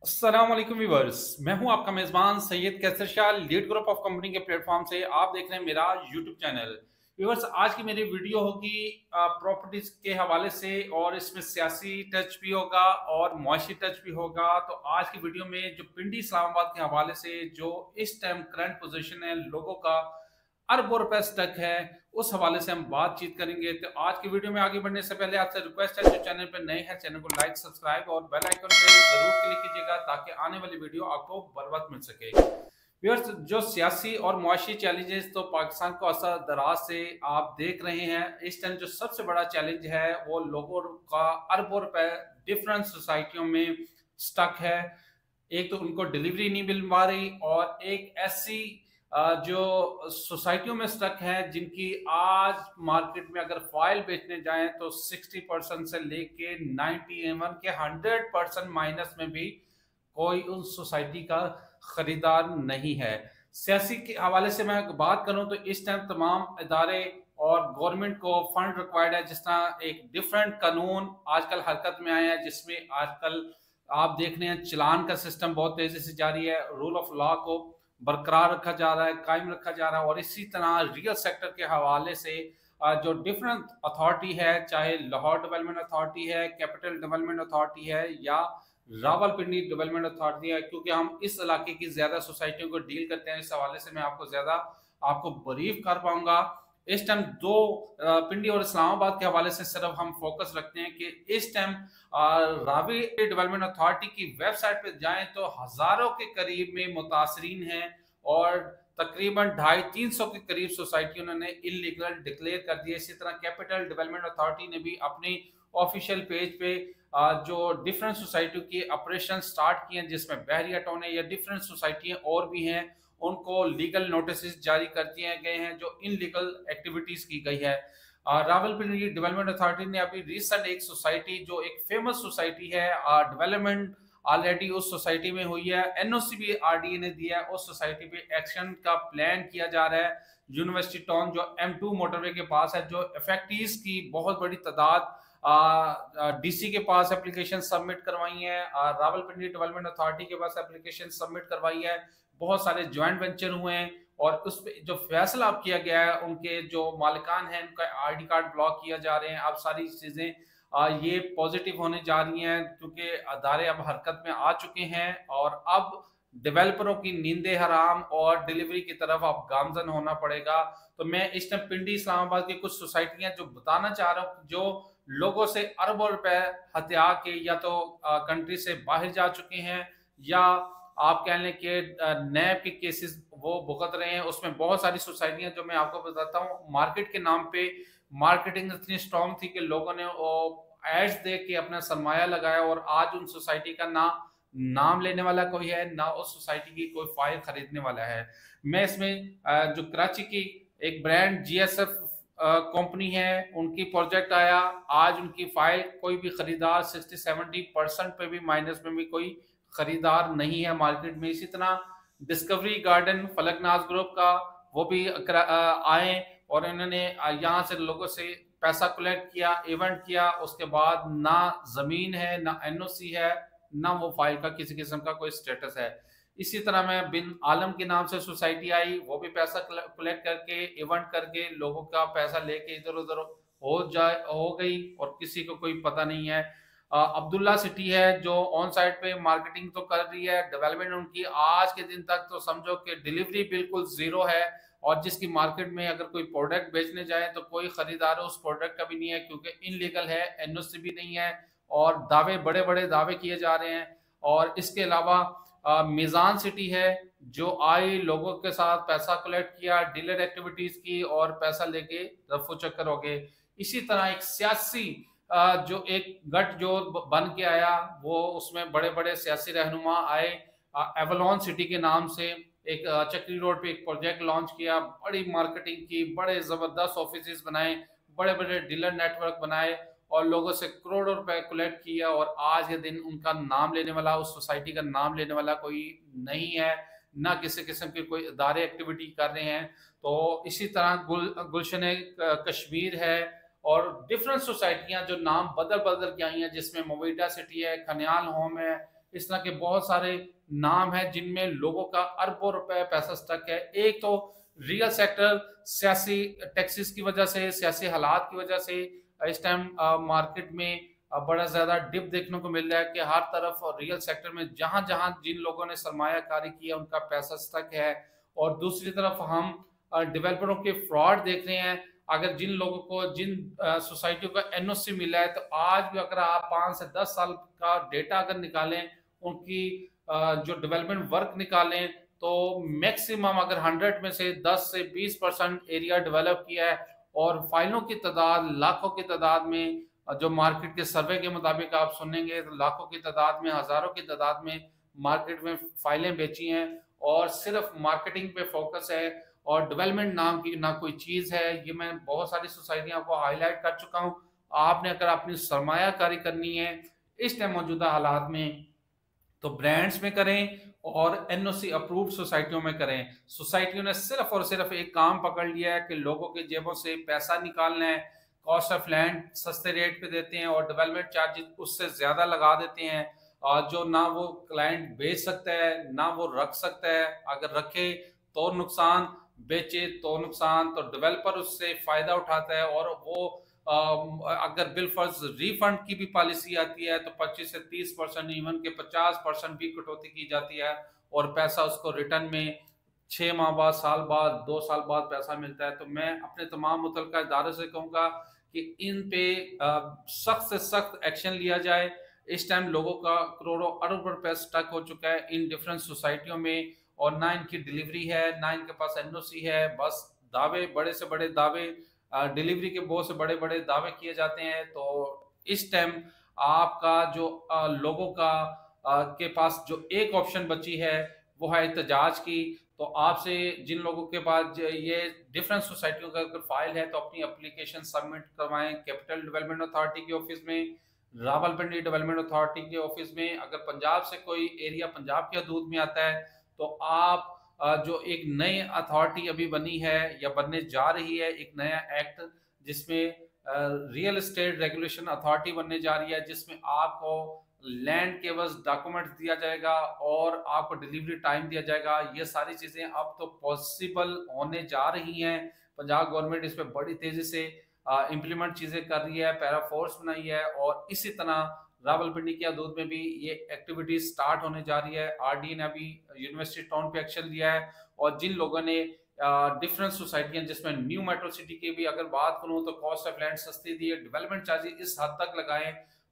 अस्सलाम वालेकुम व्यूअर्स, मैं हूं आपका मेजबान Syed Qaiser Shah, lead group of company के प्लेटफॉर्म से आप देख रहे हैं मेरा यूट्यूब चैनल। व्यूअर्स, आज की मेरी वीडियो होगी प्रॉपर्टीज के हवाले से और इसमें सियासी टच भी होगा और मुआशी टच भी होगा। तो आज की वीडियो में जो पिंडी इस्लामाबाद के हवाले से जो इस टाइम करंट पोजीशन है, लोगों का अरबों रुपए स्टक है, उस हवाले से हम बातचीत करेंगे। तो आज की वीडियो में आगे बढ़ने से पहले आपसे रिक्वेस्ट है, जो चैनल पर नए हैं चैनल को लाइक, सब्सक्राइब और बेल आइकन पे जरूर क्लिक कीजिएगा ताकि आने वाली वीडियो आपको बर वक्त मिल सके। व्यूअर्स, जो सियासी और मुआशी चैलेंजेस तो पाकिस्तान को असर दराज से आप देख रहे हैं। इस टाइम जो सबसे बड़ा चैलेंज है वो लोगों का अरबों रुपए डिफरेंट सोसाइटियों में स्टक है। एक तो उनको डिलीवरी नहीं मिल पा रही और एक ऐसी जो सोसाइटियों में स्टक है जिनकी आज मार्केट में अगर फाइल बेचने जाएं तो 60% से लेके 91 के 100% माइनस में भी कोई उस सोसाइटी का खरीदार नहीं है। सियासी के हवाले से मैं बात करूं तो इस टाइम तमाम इदारे और गवर्नमेंट को फंड रिक्वायर्ड है। जिस तरह एक डिफरेंट कानून आजकल हरकत में आए हैं, जिसमें आजकल आप देख रहे हैं चलान का सिस्टम बहुत तेजी से जारी है, रूल ऑफ लॉ को बरकरार रखा जा रहा है, कायम रखा जा रहा है। और इसी तरह रियल सेक्टर के हवाले से जो डिफरेंट अथॉरिटी है, चाहे लाहौर डेवलपमेंट अथॉरिटी है, कैपिटल डेवलपमेंट अथॉरिटी है या रावलपिंडी डेवलपमेंट अथॉरिटी है, क्योंकि हम इस इलाके की ज्यादा सोसाइटियों को डील करते हैं, इस हवाले से मैं आपको ज्यादा आपको ब्रीफ कर पाऊंगा। इस टाइम दो पिंडी और इस्लामाबाद के हवाले से सिर्फ हम फोकस रखते हैं कि इस टाइम रावी डेवलपमेंट अथॉरिटी की वेबसाइट पे जाएं तो हजारों के करीब में मुतासरीन हैं और तकरीबन 250-300 के करीब सोसाइटी उन्होंने इलीगल डिक्लेयर कर दिया। इसी तरह कैपिटल डेवलपमेंट अथॉरिटी ने भी अपनी ऑफिशियल पेज पे जो डिफरेंट सोसाइटी की ऑपरेशन स्टार्ट किए हैं, जिसमें बहरिया टाउन है या डिफरेंट सोसाइटियां और भी हैं, उनको लीगल नोटिस जारी कर दिए गए हैं जो इनलीगल एक्टिविटीज की गई है। रावलपिंडी डेवलपमेंट अथॉरिटी ने अभी रिसेंट एक सोसाइटी जो एक फेमस सोसाइटी है, डेवलपमेंट ऑलरेडी उस सोसाइटी में हुई है, एनओसी भी आरडीए ने दिया है, उस सोसाइटी पे एक्शन का प्लान किया जा रहा है। यूनिवर्सिटी टाउन जो M2 मोटरवे के पास है, जो इफेक्टीज की बहुत बड़ी तादाद डीसी के पास एप्लीकेशन सबमिट करवाई है, रावलपिंडी डेवलपमेंट अथॉरिटी के पास एप्लीकेशन सबमिट करवाई है, बहुत सारे ज्वाइंट वेंचर हुए हैं और उस पे जो फैसला अब किया गया है, उनके जो मालिकान हैं उनका आईडी कार्ड ब्लॉक किया जा रहे हैं। अब सारी चीजें ये पॉजिटिव होने जा रही हैं क्योंकि अदारे अब हरकत में आ चुके हैं और अब डेवलपरों की नींदे हराम और डिलीवरी की तरफ अब गामजन होना पड़ेगा। तो मैं इस टाइम पिंडी इस्लामाबाद की कुछ सोसाइटियां जो बताना चाह रहा हूँ, जो लोगों से अरबों रुपए हत्या के या तो कंट्री से बाहर जा चुके हैं या आप कह लें कि नैब के केसेस वो भुगत रहे हैं। उसमें बहुत सारी सोसाइटियां जो मैं आपको बताता हूँ, मार्केट के नाम पे मार्केटिंग इतनी स्ट्रांग थी कि लोगों ने एड्स दे के अपना सरमाया लगाया और आज उन सोसाइटी का ना नाम लेने वाला कोई है, ना उस सोसाइटी की कोई फाइल खरीदने वाला है। मैं इसमें जो कराची की एक ब्रांड GSF कंपनी है, उनकी प्रोजेक्ट आया, आज उनकी फाइल कोई भी खरीदार 60-70% पे भी माइनस में भी कोई खरीदार नहीं है मार्केट में। इसी तरह डिस्कवरी गार्डन फलकनाज ग्रुप का वो भी आए और इन्होंने यहाँ से लोगों से पैसा कलेक्ट किया, इवेंट किया, उसके बाद ना जमीन है, ना एनओसी है, ना वो फाइल का किसी किस्म का कोई स्टेटस है। इसी तरह मैं बिन आलम के नाम से सोसाइटी आई, वो भी पैसा कलेक्ट करके इवेंट करके लोगों का पैसा लेके इधर उधर हो गई और किसी को कोई पता नहीं है। अब्दुल्ला सिटी है जो ऑन साइड पे मार्केटिंग तो कर रही है, डेवलपमेंट उनकी आज के दिन तक तो समझो कि डिलीवरी बिल्कुल जीरो है और जिसकी मार्केट में अगर कोई प्रोडक्ट बेचने जाए तो कोई खरीदार उस प्रोडक्ट का भी नहीं है क्योंकि इनलीगल है, एनओसी भी नहीं है और दावे बड़े बड़े दावे किए जा रहे हैं। और इसके अलावा मिजान सिटी है जो आई, लोगों के साथ पैसा कलेक्ट किया, डीलर एक्टिविटीज की और पैसा लेके रफू चक्कर हो गए। इसी तरह एक सियासी जो एक गठ जो बन के आया, वो उसमें बड़े बड़े सियासी रहनुमा आए। एवलॉन सिटी के नाम से एक चक्री रोड पे एक प्रोजेक्ट लॉन्च किया, बड़ी मार्केटिंग की, बड़े जबरदस्त ऑफिस बनाए, बड़े बड़े डीलर नेटवर्क बनाए और लोगों से करोड़ों रुपए कलेक्ट किया और आज के दिन उनका नाम लेने वाला, उस सोसाइटी का नाम लेने वाला कोई नहीं है, ना किसी किस्म के कोई इदारे एक्टिविटी कर रहे हैं। तो इसी तरह गुलशन कश्मीर है और डिफरेंट सोसाइटियां जो नाम बदल बदल के आई हैं, जिसमें मोविटा सिटी है, खनियाल होम है, इस तरह के बहुत सारे नाम हैं जिनमें लोगों का अरबों रुपए पैसा स्टक है। एक तो रियल सेक्टर सियासी टैक्सेस की वजह से, सियासी हालात की वजह से इस टाइम मार्केट में बड़ा ज्यादा डिप देखने को मिल रहा है कि हर तरफ रियल सेक्टर में जहां जहां जिन लोगों ने सरमायाकारी की है उनका पैसा स्टक है। और दूसरी तरफ हम डेवलपरों के फ्रॉड देख रहे हैं। अगर जिन लोगों को जिन सोसाइटियों का एनओसी मिला है, तो आज भी अगर आप 5 से 10 साल का डेटा अगर निकालें, उनकी जो डेवलपमेंट वर्क निकालें, तो मैक्सिमम अगर 100 में से 10 से 20% एरिया डेवलप किया है। और फाइलों की तादाद लाखों की तादाद में, जो मार्केट के सर्वे के मुताबिक आप सुनेंगे तो लाखों की तादाद में, हजारों की तादाद में मार्केट में फाइलें बेची हैं। और सिर्फ मार्केटिंग पे फोकस है और डेवलपमेंट नाम की ना कोई चीज है। ये मैं बहुत सारी सोसाइटियों को हाईलाइट कर चुका हूँ। आपने अगर अपनी सरमायाकारी करनी है इस टाइम मौजूदा हालात में, तो ब्रांड्स में करें और एनओसी अप्रूव्ड सोसाइटियों में करें। सोसाइटियों ने सिर्फ और सिर्फ एक काम पकड़ लिया है कि लोगों के जेबों से पैसा निकालना है। कॉस्ट ऑफ लैंड सस्ते रेट पे देते हैं और डेवलपमेंट चार्जेस उससे ज्यादा लगा देते हैं, जो ना वो क्लाइंट बेच सकता है ना वो रख सकता है। अगर रखे तो नुकसान, बेचे तो नुकसान। तो डेवलपर उससे फायदा उठाता है और वो अगर बिल फर्ज रिफंड की भी पॉलिसी आती है तो 25 से 30%, इवन के 50% भी कटौती की जाती है और पैसा उसको रिटर्न में 6 माह बाद, साल बाद, 2 साल बाद पैसा मिलता है। तो मैं अपने तमाम मुतल्लिका इदारे से कहूँगा कि इन पे सख्त से सख्त एक्शन लिया जाए। इस टाइम लोगों का करोड़ों अरब रुपए स्टक हो चुका है इन डिफरेंट सोसाइटियों में, और ना इनकी डिलीवरी है ना इनके पास एनओसी है। बस दावे, बड़े से बड़े दावे, डिलीवरी के बहुत से बड़े बड़े दावे किए जाते हैं। तो इस टाइम आपका जो लोगों का के पास जो एक ऑप्शन बची है वो है एहतजाज की। तो आपसे जिन लोगों के पास ये डिफरेंट सोसाइटियों का अगर फाइल है तो अपनी एप्लीकेशन सबमिट करवाएं कैपिटल डेवलपमेंट अथॉरिटी के ऑफिस में, रावलपिंडी डेवलपमेंट अथॉरिटी के ऑफिस में। अगर पंजाब से कोई एरिया पंजाब की हदूद में आता है तो आप जो एक नई अथॉरिटी अभी बनी है या बनने जा रही है, एक नया एक्ट जिसमें रियल एस्टेट रेगुलेशन अथॉरिटी बनने जा रही है, जिसमें आपको लैंड के बस डॉक्यूमेंट दिया जाएगा और आपको डिलीवरी टाइम दिया जाएगा। ये सारी चीजें अब तो पॉसिबल होने जा रही हैं। पंजाब गवर्नमेंट इस पर बड़ी तेजी से इम्प्लीमेंट चीजें कर रही है, पैरा फोर्स बनाई है। और इसी तरह रावलपिंडी की हदूद में भी ये एक्टिविटी स्टार्ट होने जा रही है। आरडीए ने अभी यूनिवर्सिटी टाउन पे एक्शन लिया है। और जिन लोगों ने डिफरेंट सोसाइटियां, जिसमें न्यू मेट्रो सिटी की भी अगर बात करूं तो कॉस्ट ऑफ लैंड सस्ती दी है, डेवलपमेंट चार्जेस इस हद तक लगाए।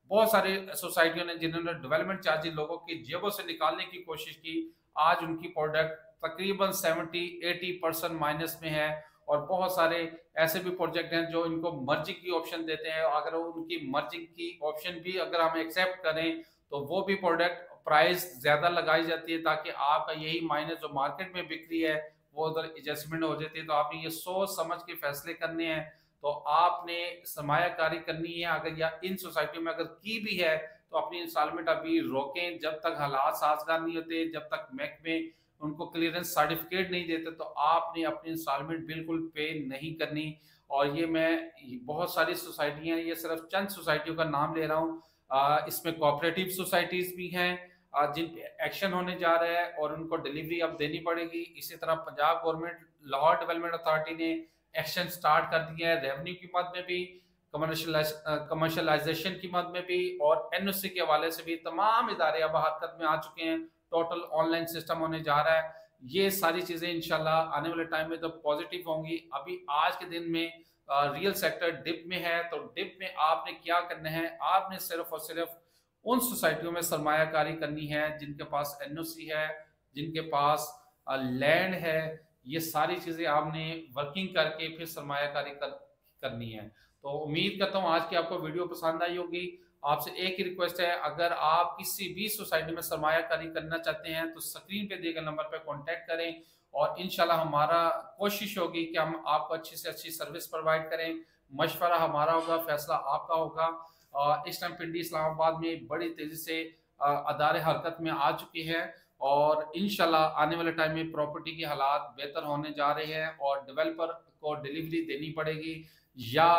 बहुत सारे सोसाइटियों ने जिन्होंने डेवलपमेंट चार्जेस लोगों की जेबों से निकालने की कोशिश की, आज उनकी प्रोडक्ट तकरीबन 70-80% माइनस में है। और बहुत सारे ऐसे भी प्रोजेक्ट हैं जो इनको मर्जिंग की ऑप्शन देते हैं। अगर उनकी मर्जिंग की ऑप्शन भी अगर हम एक्सेप्ट करें तो वो भी प्रोडक्ट प्राइस ज्यादा लगाई जाती है ताकि आपका यही माइनस जो मार्केट में बिक्री है वो उधर एडजस्टमेंट हो जाती है। तो आपने ये सोच समझ के फैसले करने हैं। तो आपने सरमायाकारी करनी है अगर, या इन सोसाइटियों में अगर की भी है तो अपनी इंस्टॉलमेंट अभी रोकें जब तक हालात साजगार नहीं होते, जब तक महकमे उनको क्लियरेंस सर्टिफिकेट नहीं देते तो आपने अपनी इंस्टॉलमेंट बिल्कुल पे नहीं करनी। और ये मैं बहुत सारी सोसाइटियां, ये सिर्फ चंद सोसाइटियों का नाम ले रहा हूँ। इसमें कोऑपरेटिव सोसाइटीज भी हैं जिन पे एक्शन होने जा रहा है और उनको डिलीवरी अब देनी पड़ेगी। इसी तरह Punjab government Lahore development authority ने एक्शन स्टार्ट कर दिया है, रेवेन्यू की मद में भी, कमर्शलाइजेशन की मद में भी, और एनओसी के हवाले से भी तमाम इदारे अब हरकत में आ चुके हैं। टोटल ऑनलाइन सिस्टम होने जा रहा है। ये सारी चीजें इंशाल्लाह आने वाले टाइम में तो पॉजिटिव होंगी। अभी आज के दिन में रियल सेक्टर डिप में है, तो डिप में आपने क्या करना है, आपने सिर्फ और सिर्फ उन सोसाइटियों में सरमायाकारी करनी है जिनके पास एनओसी है, जिनके पास लैंड है। ये सारी चीजें आपने वर्किंग करके फिर सरमायाकारी करनी है। तो उम्मीद करता हूँ आज की आपको वीडियो पसंद आई होगी। आपसे एक ही रिक्वेस्ट है, अगर आप किसी भी सोसाइटी में सरमायाकारी करना चाहते हैं तो स्क्रीन पे दिए गए नंबर पर कांटेक्ट करें और इंशाल्लाह हमारा कोशिश होगी कि हम आपको अच्छी से अच्छी सर्विस प्रोवाइड करें। मशवरा हमारा होगा, फैसला आपका होगा। इस टाइम पिंडी इस्लामाबाद में बड़ी तेजी से अदारे हरकत में आ चुकी है और इंशाल्लाह आने वाले टाइम में प्रॉपर्टी के हालात बेहतर होने जा रहे हैं और डेवलपर को डिलीवरी देनी पड़ेगी या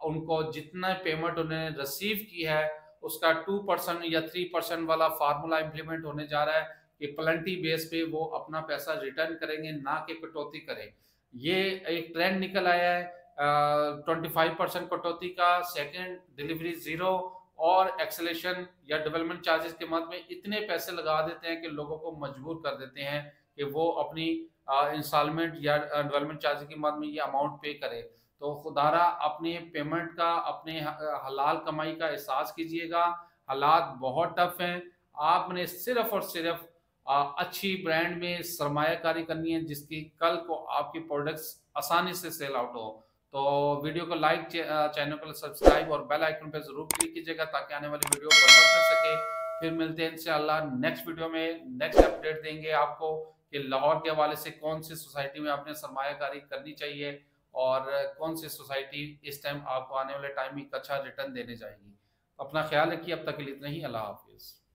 उनको जितना पेमेंट उन्होंने रिसीव की है उसका 2% या 3% वाला फार्मूला इम्प्लीमेंट होने जा रहा है कि प्लेंटी बेस पे वो अपना पैसा रिटर्न करेंगे, ना कि कटौती करें। ये एक ट्रेंड निकल आया है 25% कटौती का, सेकेंड डिलीवरी जीरो, और एक्सेलेशन या डेवलपमेंट चार्जेस के मद में इतने पैसे लगा देते हैं कि लोगों को मजबूर कर देते हैं कि वो अपनी इंस्टॉलमेंट या डेवलपमेंट चार्जेस के मद में ये अमाउंट पे करे। तो खुदारा अपने पेमेंट का, अपने हलाल कमाई का एहसास कीजिएगा। हालात बहुत टफ हैं। आपने सिर्फ और सिर्फ अच्छी ब्रांड में सरमायाकारी करनी है जिसकी कल को आपकी प्रोडक्ट्स आसानी से सेल आउट हो। तो वीडियो को लाइक, चैनल को सब्सक्राइब और बेल आइकन पर जरूर क्लिक कीजिएगा ताकि आने वाली वीडियो बर्बाद कर सके। फिर मिलते हैं इंशाल्लाह नेक्स्ट वीडियो में। नेक्स्ट अपडेट देंगे आपको कि लाहौर के हवाले से कौन सी सोसाइटी में आपने सरमायाकारी करनी चाहिए और कौन सी सोसाइटी इस टाइम आपको आने वाले टाइम में एक अच्छा रिटर्न देने जाएगी। अपना ख्याल रखिए। अब तक के लिए इतना ही। अल्लाह हाफिज़।